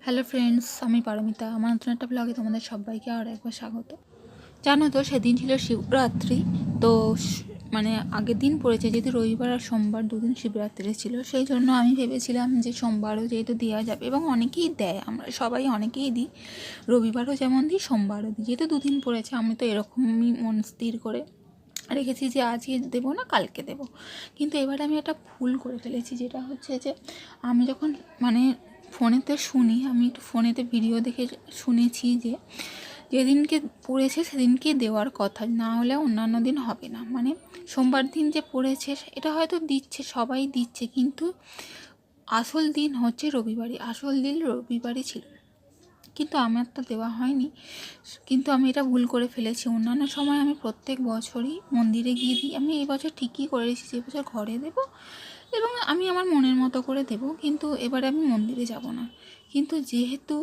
Hello friends, আমি পারমিতা। আমার নতুন একটা ব্লগে তোমাদের সবাইকে আর একবার স্বাগত। জানো তো, সেদিন ছিল শিবরাত্রি। তো মানে আগের দিন পড়েছে, যেহেতু রবিবার আর সোমবার দুদিন শিবরাত্রি ছিল, সেই জন্য আমি ভেবেছিলাম যে সোমবারও যেহেতু দেওয়া যাবে, এবং অনেকেই দেয়, আমরা সবাই অনেকেই দিই, রবিবারও যেমন দিই সোমবারও দিই। যেহেতু দুদিন পড়েছে, আমি তো এরকমই মন স্থির করে রেখেছি যে আজকে দেবো না, কালকে দেবো। কিন্তু এবারে আমি একটা ভুল করে ফেলেছি, যেটা হচ্ছে যে আমি যখন ফোনেতে শুনি, আমি একটু ফোনেতে ভিডিও দেখে শুনেছি যে যেদিনকে পড়েছে সেদিনকে দেওয়ার কথা, না হলে অন্যান্য দিন হবে না। সোমবার দিন যে পড়েছে এটা হয়তো দিচ্ছে, সবাই দিচ্ছে, কিন্তু আসল দিন হচ্ছে রবিবারই, আসল দিন রবিবারই ছিল, কিন্তু আমার তো দেওয়া হয়নি। কিন্তু আমি এটা ভুল করে ফেলেছি। অন্যান্য সময় আমি প্রত্যেক বছরই মন্দিরে গিয়ে দিই। আমি এই বছর ঠিকই করে রেখেছি, এবছর ঘরে দেব এবং আমি আমার মনের মতো করে দেব, কিন্তু এবারে আমি মন্দিরে যাব না। কিন্তু যেহেতু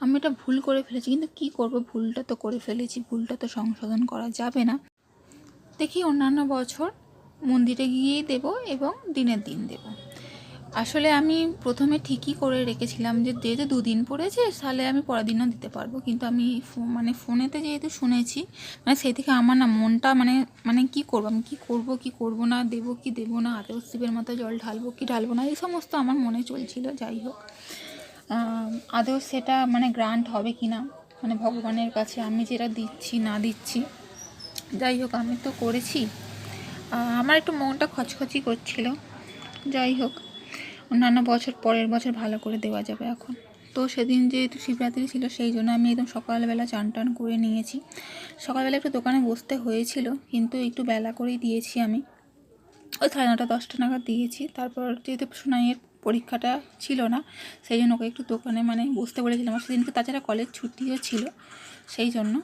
আমি এটা ভুল করে ফেলেছি, কিন্তু কী করব, ভুলটা তো করে ফেলেছি, ভুলটা তো সংশোধন করা যাবে না। দেখি অন্যান্য বছর মন্দিরে গিয়েই দেব এবং দিনের দিন দেব। আসলে আমি প্রথমে ঠিকই করে রেখেছিলাম যে যেহেতু দুদিন পড়েছে তাহলে আমি পরের দিনও দিতে পারবো, কিন্তু আমি ফোনেতে যেহেতু শুনেছি, সেই থেকে আমার না মনটা কী করবো, আমি কী করবো না, দেবো কি দেবো না, আদৌ শিবের মাথায় জল ঢালবো কি ঢালবো না, এই সমস্ত আমার মনে চলছিল। যাই হোক, আদৌ সেটা গ্রান্ট হবে কি না, ভগবানের কাছে আমি যেটা দিচ্ছি না দিচ্ছি, যাই হোক আমি তো করেছি। আমার একটু মনটা খচখচি করছিল। যাই হোক, অন্যান্য বছর পরের বছর ভালো করে দেওয়া যাবে এখন। তো সেদিন যেহেতু শিবরাত্রি ছিল, সেই জন্য আমি একদম সকালবেলা চান টান করে নিয়েছি। সকালবেলা একটু দোকানে বসতে হয়েছিল, কিন্তু একটু বেলা করেই দিয়েছি। আমি ওই 9:30 10টা নাগাদ দিয়েছি। তারপর যেহেতু সোনাইয়ের পরীক্ষাটা ছিল না, সেই জন্য ওকে একটু দোকানে বসতে বলেছিলাম। আর সেদিনকে তাছাড়া কলেজ ছুটিও ছিল, সেই জন্য।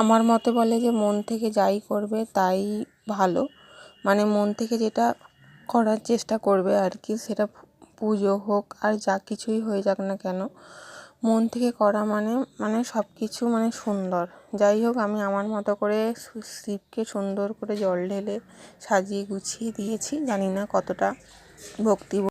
আমার মতে বলে যে মন থেকে যাই করবে তাই ভালো, মন থেকে যেটা করার চেষ্টা করবে আর কি, সেটা পুজো হোক আর যা কিছুই হয়ে যাক না কেন, মন থেকে করা সব কিছু সুন্দর। যাই হোক, আমি আমার মতো করে শিবকে সুন্দর করে জল ঢেলে সাজিয়ে গুছিয়ে দিয়েছি। জানি না কতটা ভক্তি